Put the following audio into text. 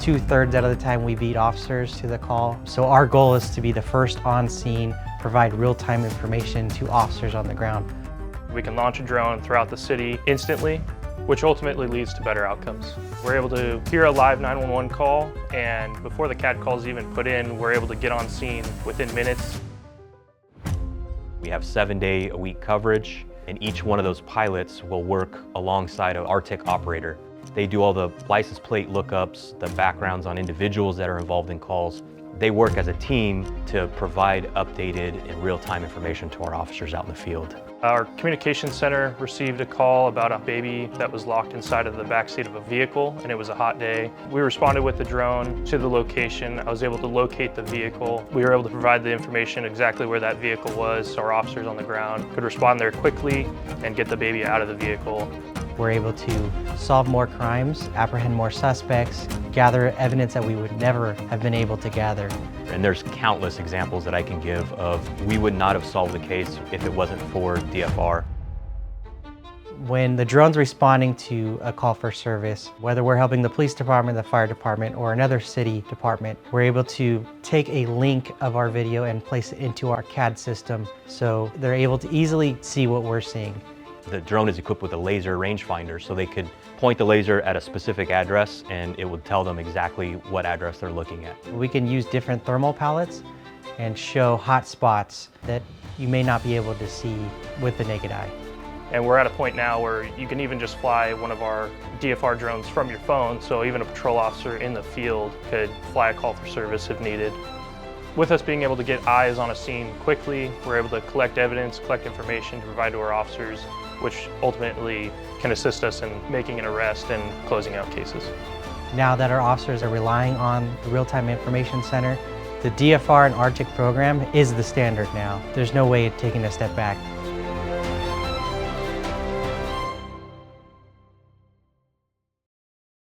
2/3 out of the time we beat officers to the call. So our goal is to be the first on scene, provide real-time information to officers on the ground. We can launch a drone throughout the city instantly, which ultimately leads to better outcomes. We're able to hear a live 911 call, and before the CAD call is even put in, we're able to get on scene within minutes. We have 7-day-a-week coverage, and each one of those pilots will work alongside an RTIC operator. They do all the license plate lookups, the backgrounds on individuals that are involved in calls. They work as a team to provide updated and real-time information to our officers out in the field. Our communications center received a call about a baby that was locked inside of the backseat of a vehicle, and it was a hot day. We responded with the drone to the location. I was able to locate the vehicle. We were able to provide the information exactly where that vehicle was, so our officers on the ground could respond there quickly and get the baby out of the vehicle. We're able to solve more crimes, apprehend more suspects, gather evidence that we would never have been able to gather. And there's countless examples that I can give of we would not have solved the case if it wasn't for DFR. When the drone's responding to a call for service, whether we're helping the police department, the fire department, or another city department, we're able to take a link of our video and place it into our CAD system so they're able to easily see what we're seeing. The drone is equipped with a laser rangefinder, so they could point the laser at a specific address and it would tell them exactly what address they're looking at. We can use different thermal palettes and show hot spots that you may not be able to see with the naked eye. And we're at a point now where you can even just fly one of our DFR drones from your phone, so even a patrol officer in the field could fly a call for service if needed. With us being able to get eyes on a scene quickly, we're able to collect evidence, collect information to provide to our officers, which ultimately can assist us in making an arrest and closing out cases. Now that our officers are relying on the Real-Time Information Center, the DFR and RTIC program is the standard now. There's no way of taking a step back.